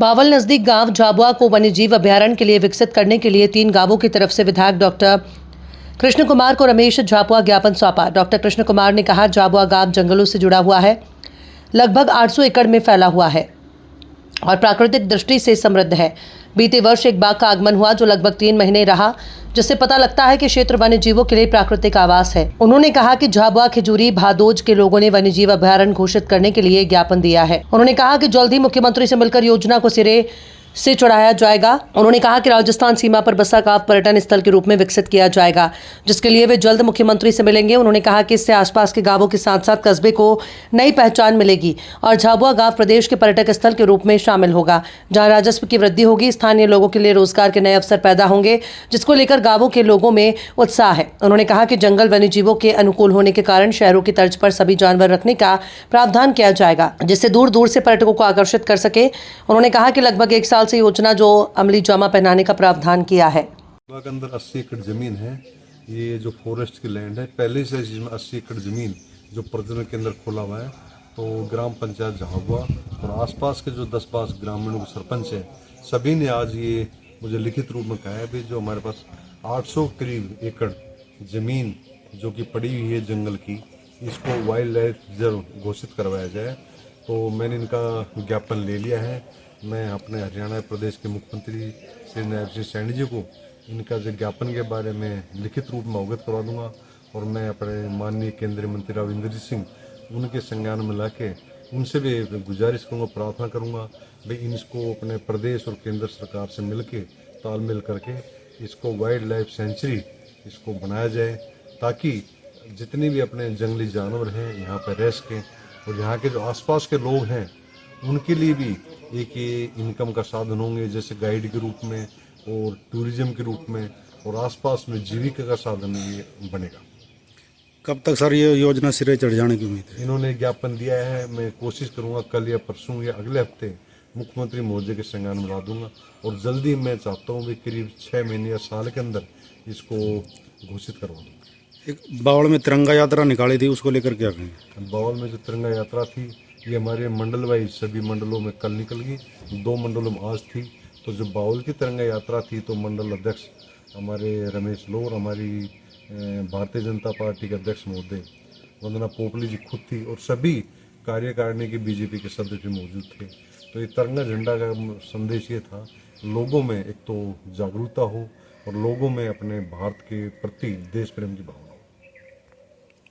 बावल नजदीक गांव झाबुआ को वन्यजीव अभ्यारण्य के लिए विकसित करने के लिए 3 गांवों की तरफ से विधायक डॉक्टर कृष्ण कुमार को रमेश झाबुआ ज्ञापन सौंपा। डॉक्टर कृष्ण कुमार ने कहा, झाबुआ गांव जंगलों से जुड़ा हुआ है, लगभग 800 एकड़ में फैला हुआ है और प्राकृतिक दृष्टि से समृद्ध है। बीते वर्ष एक बाघ का आगमन हुआ जो लगभग 3 महीने रहा, जिससे पता लगता है कि क्षेत्र वन्य जीवों के लिए प्राकृतिक आवास है। उन्होंने कहा कि झाबुआ, खिजूरी, भादोज के लोगों ने वन्य जीव अभ्यारण्य घोषित करने के लिए ज्ञापन दिया है। उन्होंने कहा कि जल्द ही मुख्यमंत्री से मिलकर योजना को सिरे से चढ़ाया जाएगा। उन्होंने कहा कि राजस्थान सीमा पर बस्सा गांव पर्यटन स्थल के रूप में विकसित किया जाएगा, जिसके लिए वे जल्द मुख्यमंत्री से मिलेंगे। उन्होंने कहा कि इससे आसपास के गांवों के साथ साथ कस्बे को नई पहचान मिलेगी और झाबुआ गांव प्रदेश के पर्यटक स्थल के रूप में शामिल होगा, जहां राजस्व की वृद्धि होगी, स्थानीय लोगों के लिए रोजगार के नए अवसर पैदा होंगे, जिसको लेकर गांवों के लोगों में उत्साह है। उन्होंने कहा कि जंगल वन्य जीवों के अनुकूल होने के कारण शहरों की तर्ज पर सभी जानवर रखने का प्रावधान किया जाएगा, जिससे दूर दूर से पर्यटकों को आकर्षित कर सके। उन्होंने कहा कि लगभग 1 साल से योजना जो अमली जामा पहनाने का प्रावधान किया है। के अंदर 80 एकड़ जमीन है। ये जो फॉरेस्ट की लैंड है, पहले से इसमें 80 एकड़ जमीन जो प्रजनन के अंदर खोला हुआ है। तो ग्राम पंचायत झाबुआ और आसपास के जो 10-5 ग्रामीणों के सरपंच है, सभी ने आज ये मुझे लिखित रूप में कहा है भी जो हमारे पास 800 करीब एकड़ जमीन जो कि पड़ी हुई है जंगल की, इसको वाइल्ड लाइफ रिजर्व घोषित करवाया जाए। तो मैंने इनका ज्ञापन ले लिया है। मैं अपने हरियाणा प्रदेश के मुख्यमंत्री श्री नायब सिंह सैनी जी को इनका जो ज्ञापन के बारे में लिखित रूप में अवगत करवा दूंगा और मैं अपने माननीय केंद्रीय मंत्री राव इंद्रजीत सिंह उनके संज्ञान में लाके उनसे भी गुजारिश करूँगा, प्रार्थना करूँगा भाई इनको अपने प्रदेश और केंद्र सरकार से मिलके तालमेल करके इसको वाइल्ड लाइफ सेंचुरी इसको बनाया जाए, ताकि जितने भी अपने जंगली जानवर हैं यहाँ पर रह सकें और यहाँ के जो आसपास के लोग हैं उनके लिए भी एक ये इनकम का साधन होंगे, जैसे गाइड के रूप में और टूरिज्म के रूप में और आसपास में जीविका का साधन ये बनेगा। कब तक सर ये योजना सिरे चढ़ जाने की उम्मीद है? इन्होंने ज्ञापन दिया है, मैं कोशिश करूंगा कल या परसों या अगले हफ्ते मुख्यमंत्री महोदय के संज्ञान में ला दूंगा और जल्दी मैं चाहता हूँ भी करीब 6 महीने या साल के अंदर इसको घोषित करवा दूँ। एक बावल में तिरंगा यात्रा निकाली थी, उसको लेकर क्या कहेंगे? बावल में जो तिरंगा यात्रा थी ये हमारे मंडल वाइज सभी मंडलों में कल निकल गई, 2 मंडलों में आज थी। तो जो बावल की तिरंगा यात्रा थी तो मंडल अध्यक्ष हमारे रमेश लोर, हमारी भारतीय जनता पार्टी के अध्यक्ष महोदय वंदना पोपली जी खुद थी और सभी कार्यकारिणी के बीजेपी के सदस्य भी मौजूद थे। तो ये तिरंगा झंडा का संदेश ये था लोगों में एक तो जागरूकता हो और लोगों में अपने भारत के प्रति देश प्रेम की भावना।